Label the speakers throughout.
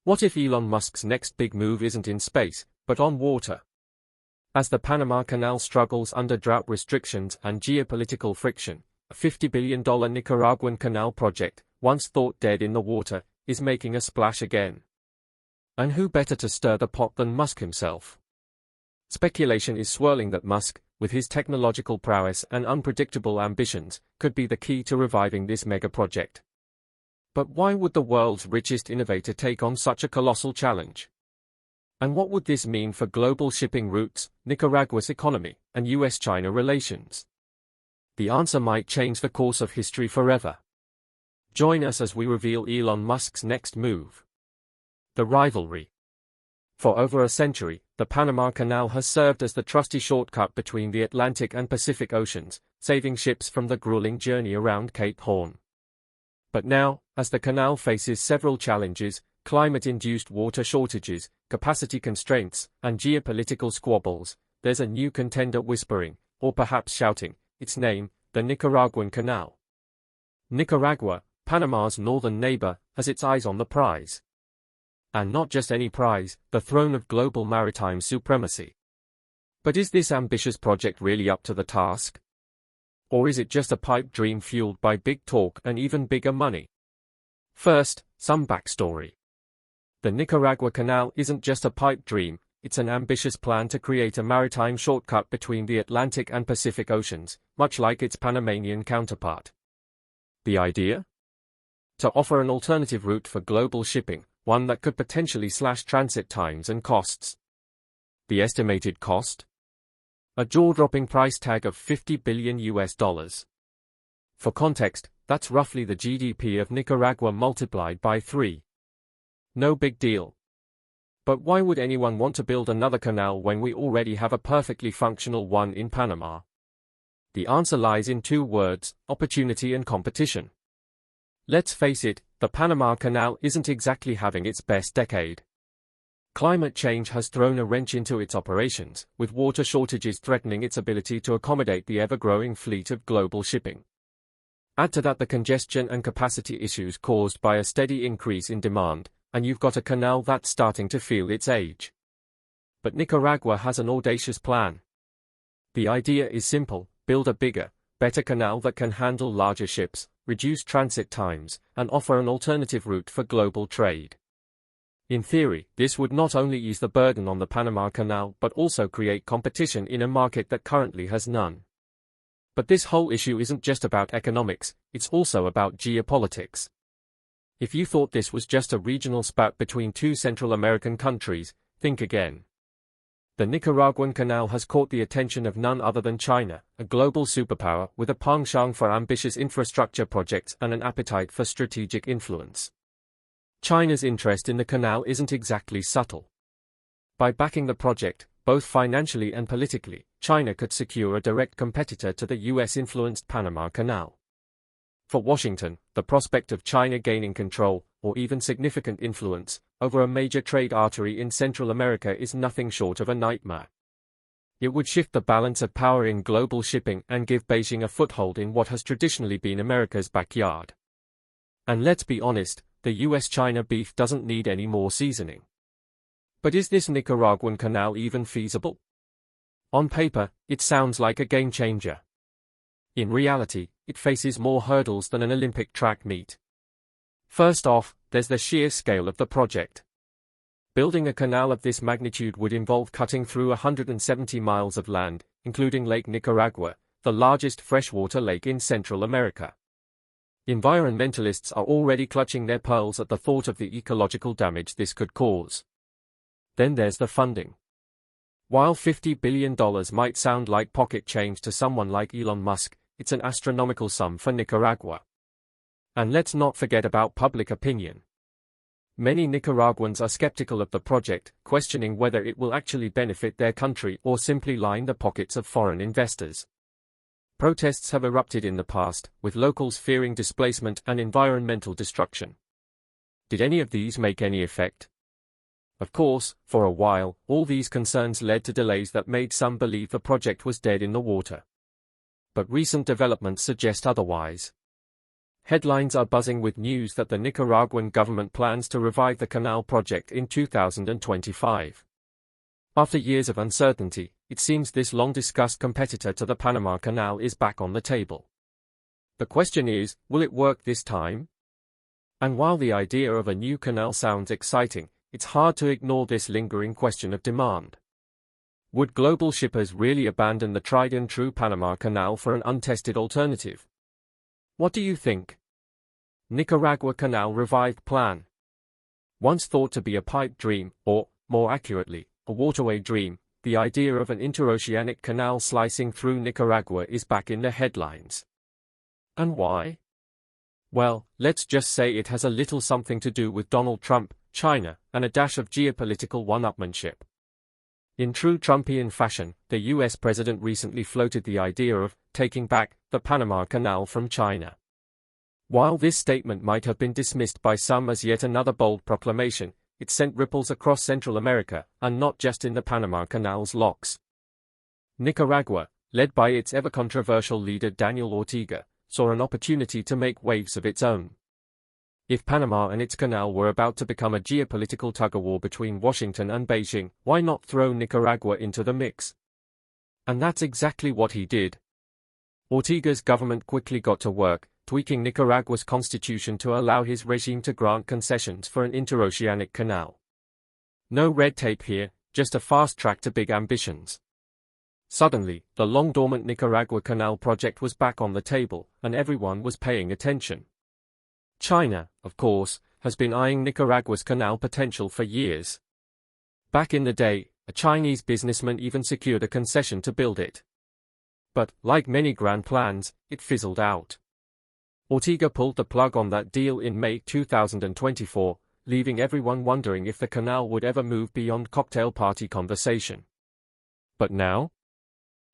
Speaker 1: What if Elon Musk's next big move isn't in space, but on water? As the Panama Canal struggles under drought restrictions and geopolitical friction, a $50 billion Nicaraguan canal project, once thought dead in the water, is making a splash again. And who better to stir the pot than Musk himself? Speculation is swirling that Musk, with his technological prowess and unpredictable ambitions, could be the key to reviving this mega project. But why would the world's richest innovator take on such a colossal challenge? And what would this mean for global shipping routes, Nicaragua's economy, and US-China relations? The answer might change the course of history forever. Join us as we reveal Elon Musk's next move. The rivalry. For over a century, the Panama Canal has served as the trusty shortcut between the Atlantic and Pacific Oceans, saving ships from the grueling journey around Cape Horn. But now, as the canal faces several challenges, climate-induced water shortages, capacity constraints, and geopolitical squabbles, there's a new contender whispering, or perhaps shouting, its name, the Nicaraguan Canal. Nicaragua, Panama's northern neighbor, has its eyes on the prize. And not just any prize, the throne of global maritime supremacy. But is this ambitious project really up to the task? Or is it just a pipe dream fueled by big talk and even bigger money? First, some backstory. The Nicaragua Canal isn't just a pipe dream, it's an ambitious plan to create a maritime shortcut between the Atlantic and Pacific Oceans, much like its Panamanian counterpart. The idea? To offer an alternative route for global shipping, one that could potentially slash transit times and costs. The estimated cost? A jaw-dropping price tag of $50 billion US. For context, that's roughly the GDP of Nicaragua multiplied by 3. No big deal. But why would anyone want to build another canal when we already have a perfectly functional one in Panama? The answer lies in 2 words: opportunity and competition. Let's face it, the Panama Canal isn't exactly having its best decade. Climate change has thrown a wrench into its operations, with water shortages threatening its ability to accommodate the ever-growing fleet of global shipping. Add to that the congestion and capacity issues caused by a steady increase in demand, and you've got a canal that's starting to feel its age. But Nicaragua has an audacious plan. The idea is simple: build a bigger, better canal that can handle larger ships, reduce transit times, and offer an alternative route for global trade. In theory, this would not only ease the burden on the Panama Canal but also create competition in a market that currently has none. But this whole issue isn't just about economics, it's also about geopolitics. If you thought this was just a regional spat between 2 Central American countries, think again. The Nicaraguan Canal has caught the attention of none other than China, a global superpower with a penchant for ambitious infrastructure projects and an appetite for strategic influence. China's interest in the canal isn't exactly subtle. By backing the project, both financially and politically, China could secure a direct competitor to the US-influenced Panama Canal. For Washington, the prospect of China gaining control, or even significant influence, over a major trade artery in Central America is nothing short of a nightmare. It would shift the balance of power in global shipping and give Beijing a foothold in what has traditionally been America's backyard. And let's be honest, the US-China beef doesn't need any more seasoning. But is this Nicaraguan canal even feasible? On paper, it sounds like a game changer. In reality, it faces more hurdles than an Olympic track meet. First off, there's the sheer scale of the project. Building a canal of this magnitude would involve cutting through 170 miles of land, including Lake Nicaragua, the largest freshwater lake in Central America. Environmentalists are already clutching their pearls at the thought of the ecological damage this could cause. Then there's the funding. While $50 billion might sound like pocket change to someone like Elon Musk, it's an astronomical sum for Nicaragua. And let's not forget about public opinion. Many Nicaraguans are skeptical of the project, questioning whether it will actually benefit their country or simply line the pockets of foreign investors. Protests have erupted in the past, with locals fearing displacement and environmental destruction. Did any of these make any effect? Of course, for a while, all these concerns led to delays that made some believe the project was dead in the water. But recent developments suggest otherwise. Headlines are buzzing with news that the Nicaraguan government plans to revive the canal project in 2025. After years of uncertainty, it seems this long-discussed competitor to the Panama Canal is back on the table. The question is, will it work this time? And while the idea of a new canal sounds exciting, it's hard to ignore this lingering question of demand. Would global shippers really abandon the tried-and-true Panama Canal for an untested alternative? What do you think? Nicaragua Canal Revived Plan. Once thought to be a pipe dream, or, more accurately, a waterway dream, the idea of an interoceanic canal slicing through Nicaragua is back in the headlines. And why? Well, let's just say it has a little something to do with Donald Trump, China, and a dash of geopolitical one-upmanship. In true Trumpian fashion, the US president recently floated the idea of taking back the Panama Canal from China. While this statement might have been dismissed by some as yet another bold proclamation, it sent ripples across Central America, and not just in the Panama Canal's locks. Nicaragua, led by its ever-controversial leader Daniel Ortega, saw an opportunity to make waves of its own. If Panama and its canal were about to become a geopolitical tug-of-war between Washington and Beijing, why not throw Nicaragua into the mix? And that's exactly what he did. Ortega's government quickly got to work, tweaking Nicaragua's constitution to allow his regime to grant concessions for an interoceanic canal. No red tape here, just a fast track to big ambitions. Suddenly, the long-dormant Nicaragua Canal project was back on the table, and everyone was paying attention. China, of course, has been eyeing Nicaragua's canal potential for years. Back in the day, a Chinese businessman even secured a concession to build it. But, like many grand plans, it fizzled out. Ortega pulled the plug on that deal in May 2024, leaving everyone wondering if the canal would ever move beyond cocktail party conversation. But now?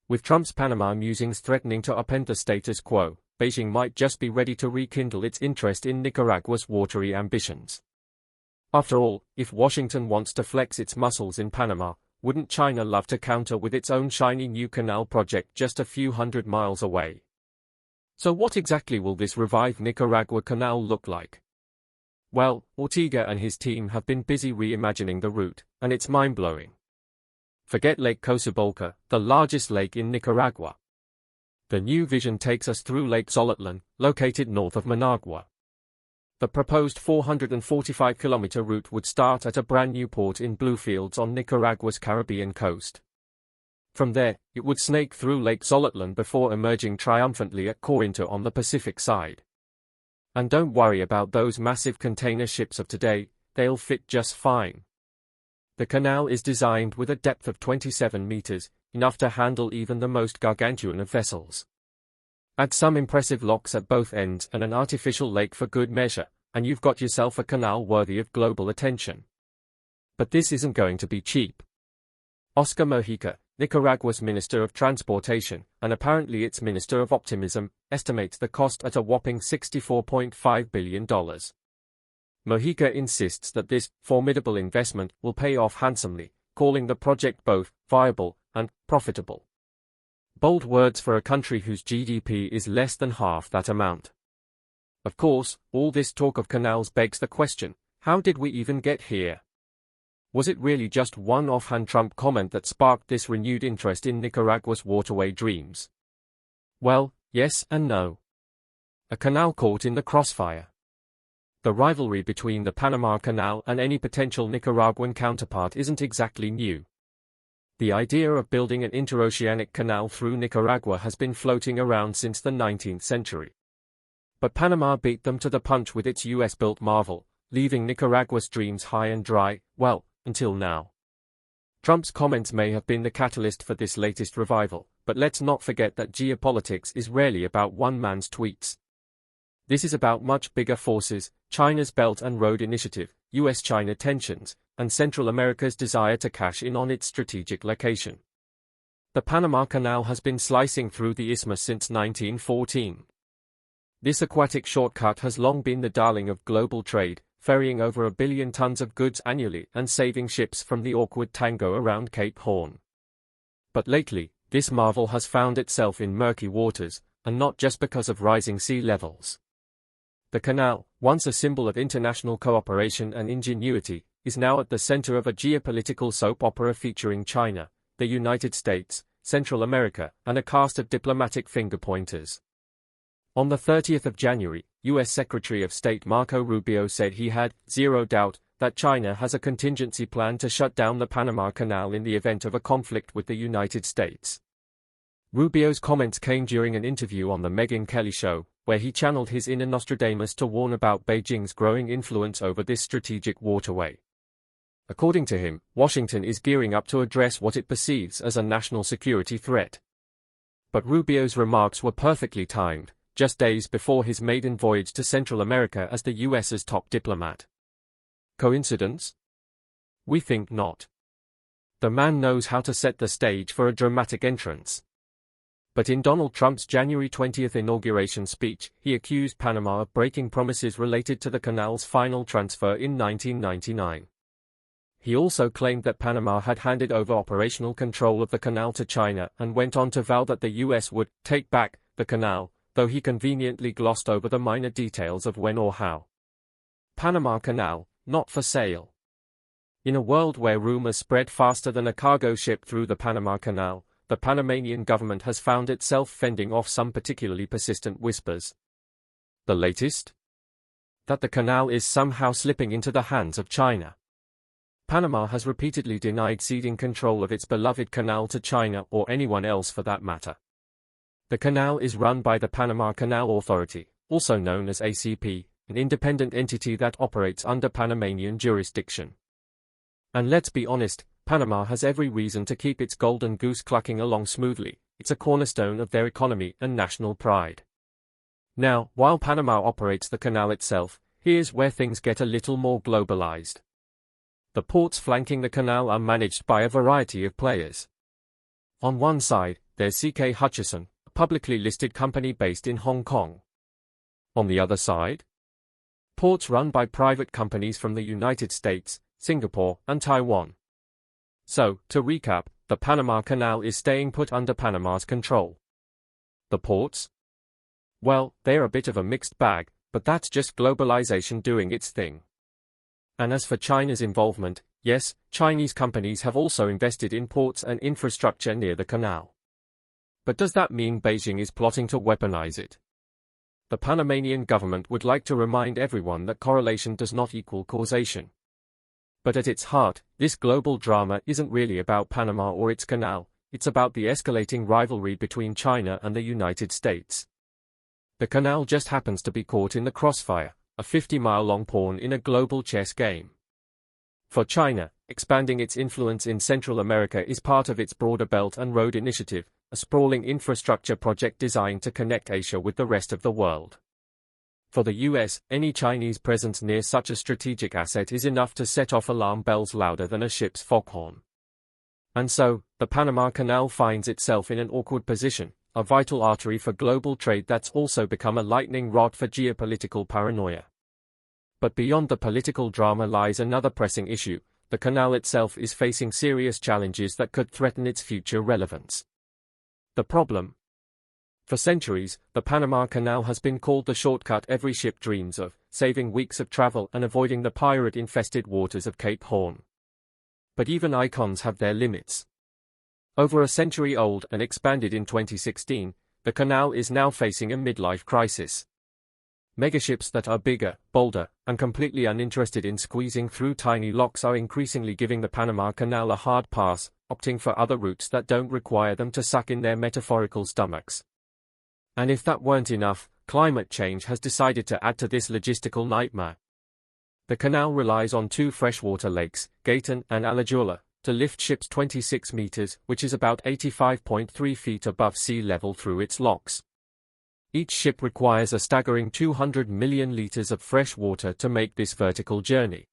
Speaker 1: With Trump's Panama musings threatening to upend the status quo, Beijing might just be ready to rekindle its interest in Nicaragua's watery ambitions. After all, if Washington wants to flex its muscles in Panama, wouldn't China love to counter with its own shiny new canal project just a few hundred miles away? So what exactly will this revived Nicaragua Canal look like? Well, Ortega and his team have been busy reimagining the route, and it's mind-blowing. Forget Lake Cosubolca, the largest lake in Nicaragua. The new vision takes us through Lake Zolotlan, located north of Managua. The proposed 445-kilometer route would start at a brand new port in Bluefields on Nicaragua's Caribbean coast. From there, it would snake through Lake Zolotlan before emerging triumphantly at Corinto on the Pacific side. And don't worry about those massive container ships of today, they'll fit just fine. The canal is designed with a depth of 27 meters, enough to handle even the most gargantuan of vessels. Add some impressive locks at both ends and an artificial lake for good measure, and you've got yourself a canal worthy of global attention. But this isn't going to be cheap. Oscar Mojica, Nicaragua's Minister of Transportation, and apparently its Minister of Optimism, estimates the cost at a whopping $64.5 billion. Mojica insists that this formidable investment will pay off handsomely, calling the project both viable and profitable. Bold words for a country whose GDP is less than half that amount. Of course, all this talk of canals begs the question, how did we even get here? Was it really just one offhand Trump comment that sparked this renewed interest in Nicaragua's waterway dreams? Well, yes and no. A canal caught in the crossfire. The rivalry between the Panama Canal and any potential Nicaraguan counterpart isn't exactly new. The idea of building an interoceanic canal through Nicaragua has been floating around since the 19th century. But Panama beat them to the punch with its US-built marvel, leaving Nicaragua's dreams high and dry, well, until now. Trump's comments may have been the catalyst for this latest revival, but let's not forget that geopolitics is rarely about one man's tweets. This is about much bigger forces, China's Belt and Road Initiative, US-China tensions, and Central America's desire to cash in on its strategic location. The Panama Canal has been slicing through the isthmus since 1914. This aquatic shortcut has long been the darling of global trade, ferrying over 1 billion tons of goods annually and saving ships from the awkward tango around Cape Horn. But lately, this marvel has found itself in murky waters, and not just because of rising sea levels. The canal, once a symbol of international cooperation and ingenuity, is now at the center of a geopolitical soap opera featuring China, the United States, Central America, and a cast of diplomatic finger-pointers. On the 30th of January, U.S. Secretary of State Marco Rubio said he had zero doubt that China has a contingency plan to shut down the Panama Canal in the event of a conflict with the United States. Rubio's comments came during an interview on the Megyn Kelly Show, where he channeled his inner Nostradamus to warn about Beijing's growing influence over this strategic waterway. According to him, Washington is gearing up to address what it perceives as a national security threat. But Rubio's remarks were perfectly timed, just days before his maiden voyage to Central America as the US's top diplomat. Coincidence? We think not. The man knows how to set the stage for a dramatic entrance. But in Donald Trump's January 20th inauguration speech, he accused Panama of breaking promises related to the canal's final transfer in 1999. He also claimed that Panama had handed over operational control of the canal to China and went on to vow that the US would take back the canal, though he conveniently glossed over the minor details of when or how. Panama Canal, not for sale. In a world where rumors spread faster than a cargo ship through the Panama Canal, the Panamanian government has found itself fending off some particularly persistent whispers. The latest? That the canal is somehow slipping into the hands of China. Panama has repeatedly denied ceding control of its beloved canal to China or anyone else for that matter. The canal is run by the Panama Canal Authority, also known as ACP, an independent entity that operates under Panamanian jurisdiction. And let's be honest, Panama has every reason to keep its golden goose clucking along smoothly. It's a cornerstone of their economy and national pride. Now, while Panama operates the canal itself, here's where things get a little more globalized. The ports flanking the canal are managed by a variety of players. On one side, there's CK Hutchison, a publicly listed company based in Hong Kong. On the other side, ports run by private companies from the United States, Singapore, and Taiwan. So, to recap, the Panama Canal is staying put under Panama's control. The ports? Well, they're a bit of a mixed bag, but that's just globalization doing its thing. And as for China's involvement, yes, Chinese companies have also invested in ports and infrastructure near the canal. But does that mean Beijing is plotting to weaponize it? The Panamanian government would like to remind everyone that correlation does not equal causation. But at its heart, this global drama isn't really about Panama or its canal, it's about the escalating rivalry between China and the United States. The canal just happens to be caught in the crossfire, a 50-mile-long pawn in a global chess game. For China, expanding its influence in Central America is part of its broader Belt and Road Initiative, a sprawling infrastructure project designed to connect Asia with the rest of the world. For the US, any Chinese presence near such a strategic asset is enough to set off alarm bells louder than a ship's foghorn. And so, the Panama Canal finds itself in an awkward position, a vital artery for global trade that's also become a lightning rod for geopolitical paranoia. But beyond the political drama lies another pressing issue. The canal itself is facing serious challenges that could threaten its future relevance. The problem? For centuries, the Panama Canal has been called the shortcut every ship dreams of, saving weeks of travel and avoiding the pirate-infested waters of Cape Horn. But even icons have their limits. Over a century old and expanded in 2016, the canal is now facing a midlife crisis. Megaships that are bigger, bolder, and completely uninterested in squeezing through tiny locks are increasingly giving the Panama Canal a hard pass, opting for other routes that don't require them to suck in their metaphorical stomachs. And if that weren't enough, climate change has decided to add to this logistical nightmare. The canal relies on two freshwater lakes, Gayton and Alajula, to lift ships 26 meters, which is about 85.3 feet above sea level through its locks. Each ship requires a staggering 200 million liters of fresh water to make this vertical journey.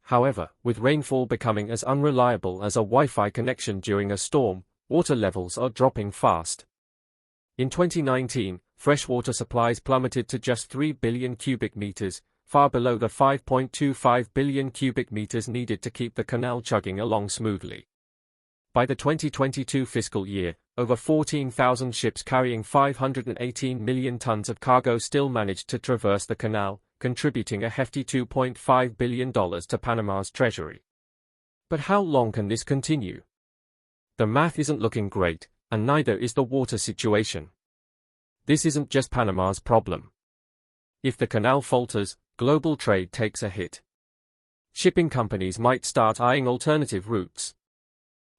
Speaker 1: However, with rainfall becoming as unreliable as a Wi-Fi connection during a storm, water levels are dropping fast. In 2019, freshwater supplies plummeted to just 3 billion cubic meters, far below the 5.25 billion cubic meters needed to keep the canal chugging along smoothly. By the 2022 fiscal year, over 14,000 ships carrying 518 million tons of cargo still managed to traverse the canal, contributing a hefty $2.5 billion to Panama's treasury. But how long can this continue? The math isn't looking great, and neither is the water situation. This isn't just Panama's problem. If the canal falters, global trade takes a hit. Shipping companies might start eyeing alternative routes.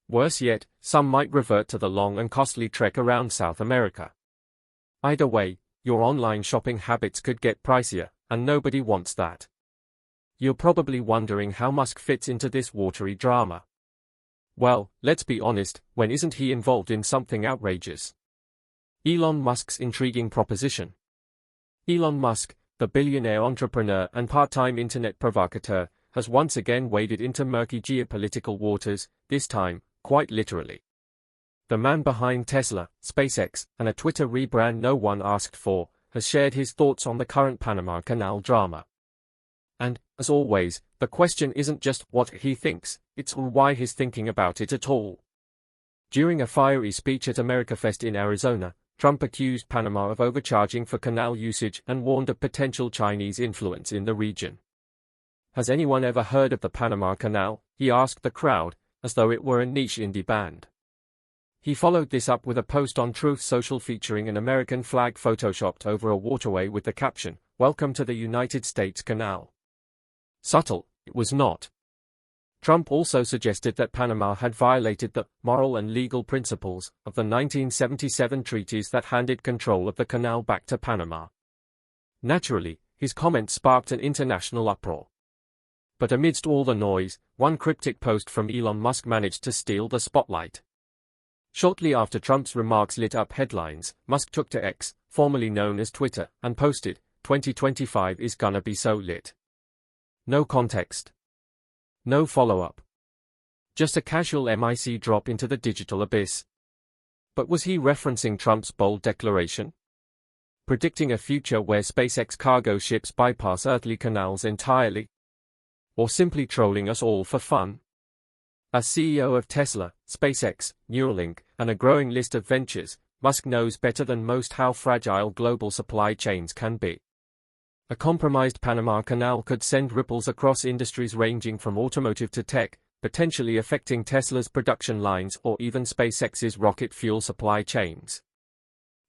Speaker 1: Worse yet, some might revert to the long and costly trek around South America. Either way, your online shopping habits could get pricier, and nobody wants that. You're probably wondering how Musk fits into this watery drama. Well, let's be honest, when isn't he involved in something outrageous? Elon Musk's intriguing proposition. Elon Musk, the billionaire entrepreneur and part-time internet provocateur, has once again waded into murky geopolitical waters, this time, quite literally. The man behind Tesla, SpaceX, and a Twitter rebrand no one asked for, has shared his thoughts on the current Panama Canal drama. And, as always, the question isn't just what he thinks, it's why he's thinking about it at all. During a fiery speech at AmericaFest in Arizona, Trump accused Panama of overcharging for canal usage and warned of potential Chinese influence in the region. Has anyone ever heard of the Panama Canal? He asked the crowd, as though it were a niche indie band. He followed this up with a post on Truth Social featuring an American flag photoshopped over a waterway with the caption, "Welcome to the United States Canal." Subtle, it was not. Trump also suggested that Panama had violated the moral and legal principles of the 1977 treaties that handed control of the canal back to Panama. Naturally, his comments sparked an international uproar. But amidst all the noise, one cryptic post from Elon Musk managed to steal the spotlight. Shortly after Trump's remarks lit up headlines, Musk took to X, formerly known as Twitter, and posted, "2025 is gonna be so lit." No context. No follow-up. Just a casual MIC drop into the digital abyss. But was he referencing Trump's bold declaration? Predicting a future where SpaceX cargo ships bypass earthly canals entirely? Or simply trolling us all for fun? As CEO of Tesla, SpaceX, Neuralink, and a growing list of ventures, Musk knows better than most how fragile global supply chains can be. A compromised Panama Canal could send ripples across industries ranging from automotive to tech, potentially affecting Tesla's production lines or even SpaceX's rocket fuel supply chains.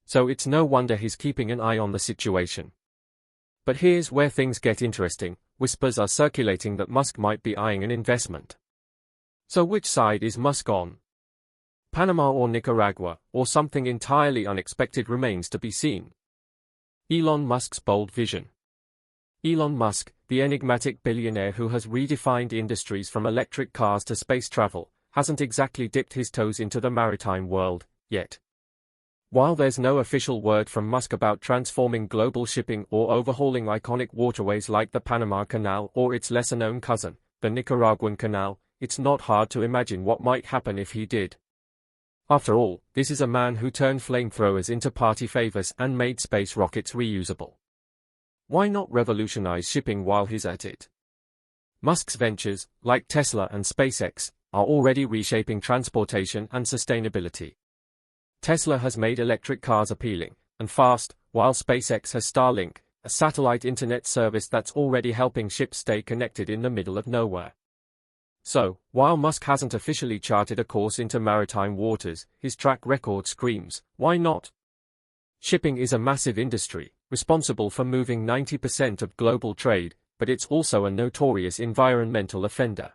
Speaker 1: So it's no wonder he's keeping an eye on the situation. But here's where things get interesting. Whispers are circulating that Musk might be eyeing an investment. So which side is Musk on? Panama or Nicaragua, or something entirely unexpected remains to be seen. Elon Musk's bold vision. Elon Musk, the enigmatic billionaire who has redefined industries from electric cars to space travel, hasn't exactly dipped his toes into the maritime world, yet. While there's no official word from Musk about transforming global shipping or overhauling iconic waterways like the Panama Canal or its lesser-known cousin, the Nicaraguan Canal, it's not hard to imagine what might happen if he did. After all, this is a man who turned flamethrowers into party favors and made space rockets reusable. Why not revolutionize shipping while he's at it? Musk's ventures, like Tesla and SpaceX, are already reshaping transportation and sustainability. Tesla has made electric cars appealing and fast, while SpaceX has Starlink, a satellite internet service that's already helping ships stay connected in the middle of nowhere. So, while Musk hasn't officially charted a course into maritime waters, his track record screams, why not? Shipping is a massive industry, responsible for moving 90% of global trade, but it's also a notorious environmental offender.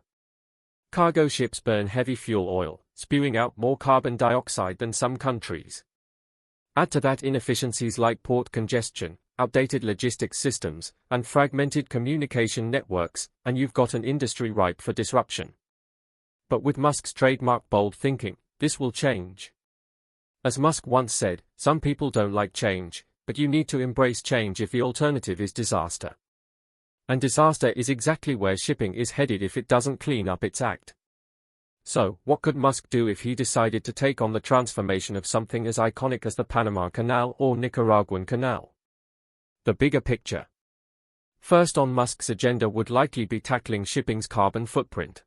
Speaker 1: Cargo ships burn heavy fuel oil, spewing out more carbon dioxide than some countries. Add to that inefficiencies like port congestion, outdated logistics systems, and fragmented communication networks, and you've got an industry ripe for disruption. But with Musk's trademark bold thinking, this will change. As Musk once said, some people don't like change, but you need to embrace change if the alternative is disaster. And disaster is exactly where shipping is headed if it doesn't clean up its act. So, what could Musk do if he decided to take on the transformation of something as iconic as the Panama Canal or Nicaraguan Canal? The bigger picture. First on Musk's agenda would likely be tackling shipping's carbon footprint.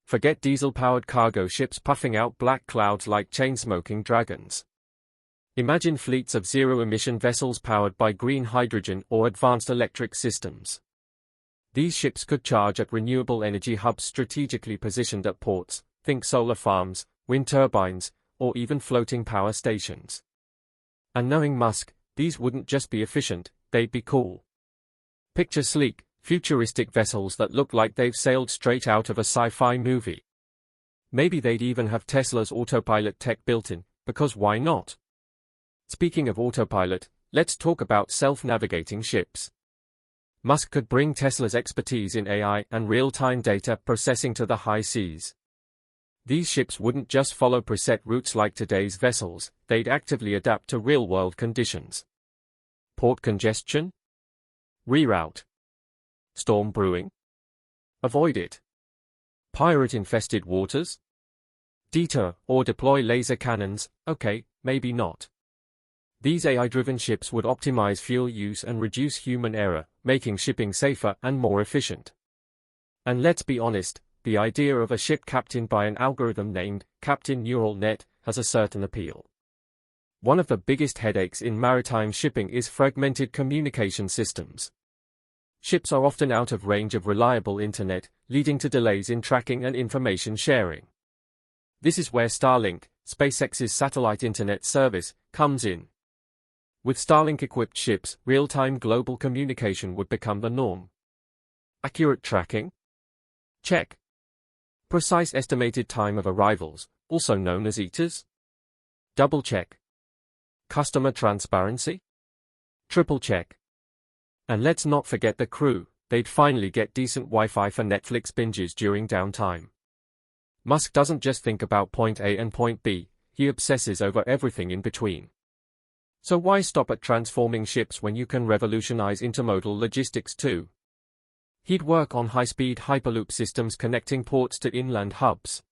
Speaker 1: Forget diesel-powered cargo ships puffing out black clouds like chain-smoking dragons. Imagine fleets of zero-emission vessels powered by green hydrogen or advanced electric systems. These ships could charge at renewable energy hubs strategically positioned at ports, think solar farms, wind turbines, or even floating power stations. And knowing Musk, these wouldn't just be efficient, they'd be cool. Picture sleek, futuristic vessels that look like they've sailed straight out of a sci-fi movie. Maybe they'd even have Tesla's autopilot tech built in, because why not? Speaking of autopilot, let's talk about self-navigating ships. Musk could bring Tesla's expertise in AI and real-time data processing to the high seas. These ships wouldn't just follow preset routes like today's vessels, they'd actively adapt to real-world conditions. Port congestion? Reroute. Storm brewing? Avoid it. Pirate-infested waters? Deter or deploy laser cannons? Okay, maybe not. These AI-driven ships would optimize fuel use and reduce human error, making shipping safer and more efficient. And let's be honest, the idea of a ship captained by an algorithm named Captain Neural Net has a certain appeal. One of the biggest headaches in maritime shipping is fragmented communication systems. Ships are often out of range of reliable internet, leading to delays in tracking and information sharing. This is where Starlink, SpaceX's satellite internet service, comes in. With Starlink-equipped ships, real-time global communication would become the norm. Accurate tracking? Check. Precise estimated time of arrivals, also known as ETAs? Double check. Customer transparency? Triple check. And let's not forget the crew, they'd finally get decent Wi-Fi for Netflix binges during downtime. Musk doesn't just think about point A and point B, he obsesses over everything in between. So why stop at transforming ships when you can revolutionize intermodal logistics too? He'd work on high-speed hyperloop systems connecting ports to inland hubs.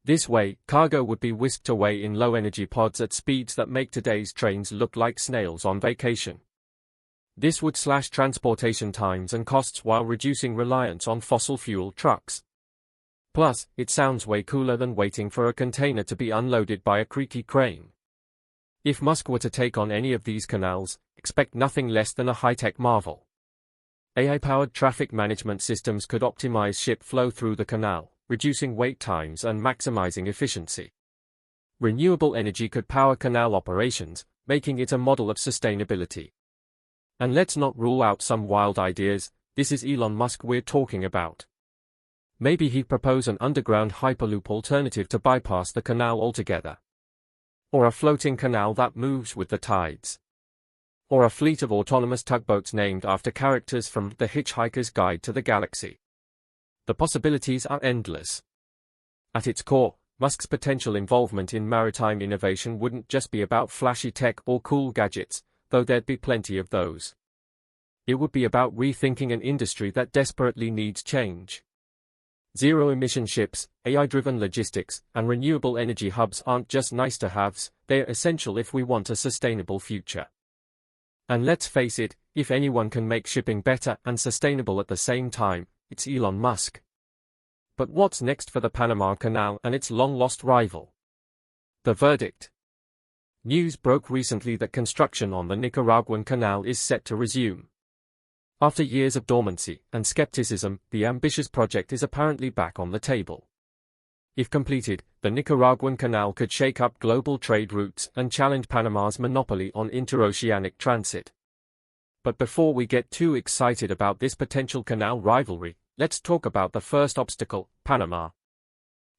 Speaker 1: This way, cargo would be whisked away in low-energy pods at speeds that make today's trains look like snails on vacation. This would slash transportation times and costs while reducing reliance on fossil fuel trucks. Plus, it sounds way cooler than waiting for a container to be unloaded by a creaky crane. If Musk were to take on any of these canals, expect nothing less than a high-tech marvel. AI-powered traffic management systems could optimize ship flow through the canal, reducing wait times and maximizing efficiency. Renewable energy could power canal operations, making it a model of sustainability. And let's not rule out some wild ideas, this is Elon Musk we're talking about. Maybe he'd propose an underground hyperloop alternative to bypass the canal altogether. Or a floating canal that moves with the tides. Or a fleet of autonomous tugboats named after characters from The Hitchhiker's Guide to the Galaxy. The possibilities are endless. At its core, Musk's potential involvement in maritime innovation wouldn't just be about flashy tech or cool gadgets, though there'd be plenty of those. It would be about rethinking an industry that desperately needs change. Zero-emission ships, AI-driven logistics, and renewable energy hubs aren't just nice-to-haves, they're essential if we want a sustainable future. And let's face it, if anyone can make shipping better and sustainable at the same time, it's Elon Musk. But what's next for the Panama Canal and its long-lost rival? The verdict. News broke recently that construction on the Nicaraguan canal is set to resume. After years of dormancy and skepticism, the ambitious project is apparently back on the table. If completed, the Nicaraguan canal could shake up global trade routes and challenge Panama's monopoly on interoceanic transit. But before we get too excited about this potential canal rivalry, let's talk about the first obstacle, Panama.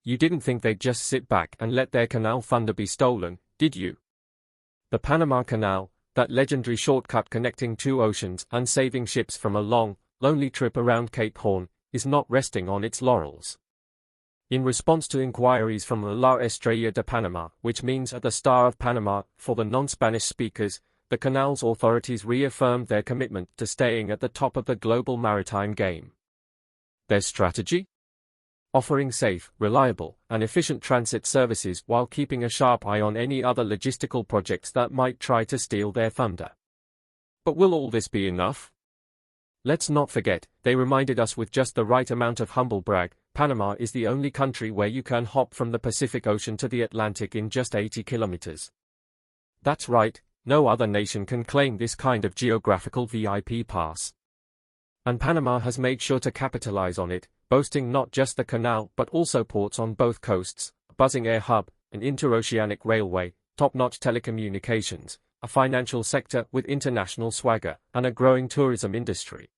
Speaker 1: You didn't think they'd just sit back and let their canal thunder be stolen, did you? The Panama Canal, that legendary shortcut connecting two oceans and saving ships from a long, lonely trip around Cape Horn, is not resting on its laurels. In response to inquiries from La Estrella de Panama, which means the Star of Panama for the non-Spanish speakers, the canal's authorities reaffirmed their commitment to staying at the top of the global maritime game. Their strategy? Offering safe, reliable, and efficient transit services while keeping a sharp eye on any other logistical projects that might try to steal their thunder. But will all this be enough? Let's not forget, they reminded us with just the right amount of humble brag, Panama is the only country where you can hop from the Pacific Ocean to the Atlantic in just 80 kilometers. That's right, no other nation can claim this kind of geographical VIP pass. And Panama has made sure to capitalize on it, boasting not just the canal but also ports on both coasts, a buzzing air hub, an interoceanic railway, top-notch telecommunications, a financial sector with international swagger, and a growing tourism industry.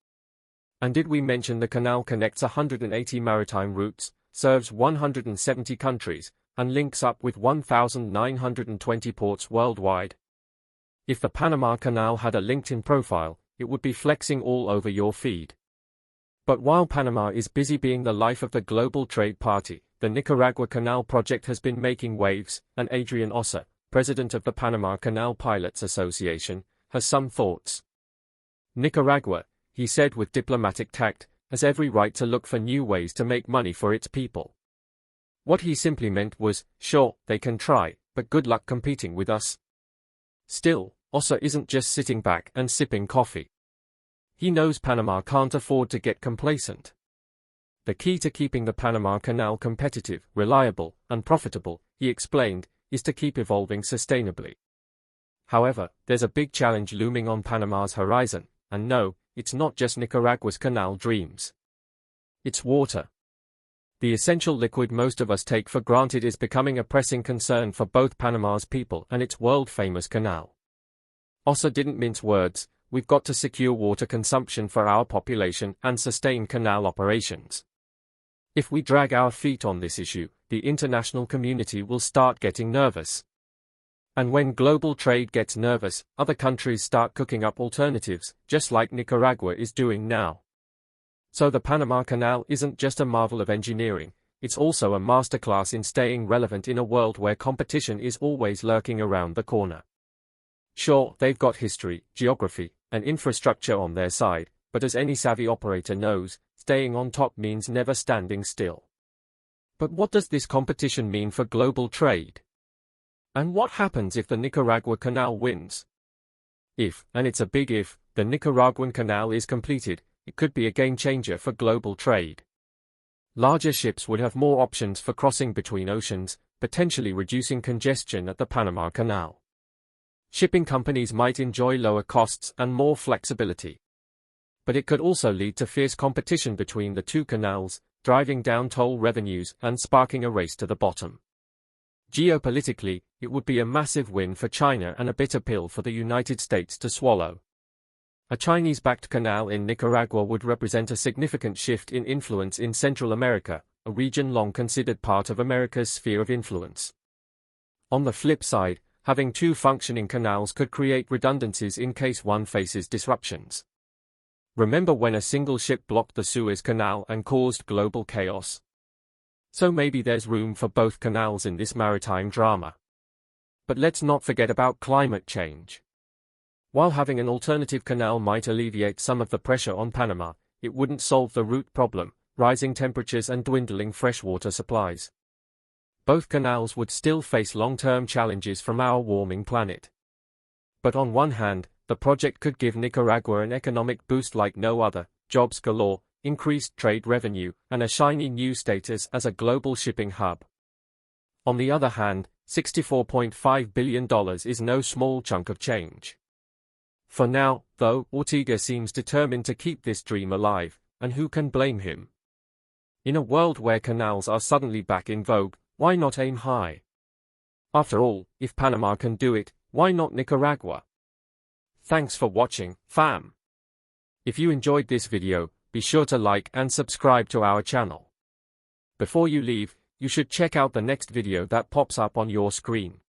Speaker 1: And did we mention the canal connects 180 maritime routes, serves 170 countries, and links up with 1,920 ports worldwide? If the Panama Canal had a LinkedIn profile, it would be flexing all over your feed. But while Panama is busy being the life of the global trade party, the Nicaragua Canal project has been making waves, and Adrian Ossa, president of the Panama Canal Pilots Association, has some thoughts. Nicaragua, he said with diplomatic tact, has every right to look for new ways to make money for its people. What he simply meant was, sure, they can try, but good luck competing with us. Still, Ossa isn't just sitting back and sipping coffee. He knows Panama can't afford to get complacent. The key to keeping the Panama Canal competitive, reliable, and profitable, he explained, is to keep evolving sustainably. However, there's a big challenge looming on Panama's horizon, and no, it's not just Nicaragua's canal dreams. It's water. The essential liquid most of us take for granted is becoming a pressing concern for both Panama's people and its world-famous canal. Ossa didn't mince words, we've got to secure water consumption for our population and sustain canal operations. If we drag our feet on this issue, the international community will start getting nervous. And when global trade gets nervous, other countries start cooking up alternatives, just like Nicaragua is doing now. So the Panama Canal isn't just a marvel of engineering, it's also a masterclass in staying relevant in a world where competition is always lurking around the corner. Sure, they've got history, geography, and infrastructure on their side, but as any savvy operator knows, staying on top means never standing still. But what does this competition mean for global trade? And what happens if the Nicaragua Canal wins? If, and it's a big if, the Nicaraguan Canal is completed, it could be a game-changer for global trade. Larger ships would have more options for crossing between oceans, potentially reducing congestion at the Panama Canal. Shipping companies might enjoy lower costs and more flexibility. But it could also lead to fierce competition between the two canals, driving down toll revenues and sparking a race to the bottom. Geopolitically, it would be a massive win for China and a bitter pill for the United States to swallow. A Chinese-backed canal in Nicaragua would represent a significant shift in influence in Central America, a region long considered part of America's sphere of influence. On the flip side, having two functioning canals could create redundancies in case one faces disruptions. Remember when a single ship blocked the Suez Canal and caused global chaos? So maybe there's room for both canals in this maritime drama. But let's not forget about climate change. While having an alternative canal might alleviate some of the pressure on Panama, it wouldn't solve the root problem, rising temperatures and dwindling freshwater supplies. Both canals would still face long-term challenges from our warming planet. But on one hand, the project could give Nicaragua an economic boost like no other, jobs galore, increased trade revenue, and a shiny new status as a global shipping hub. On the other hand, $64.5 billion is no small chunk of change. For now, though, Ortega seems determined to keep this dream alive, and who can blame him? In a world where canals are suddenly back in vogue, why not aim high? After all, if Panama can do it, why not Nicaragua? Thanks for watching, fam. If you enjoyed this video, be sure to like and subscribe to our channel. Before you leave, you should check out the next video that pops up on your screen.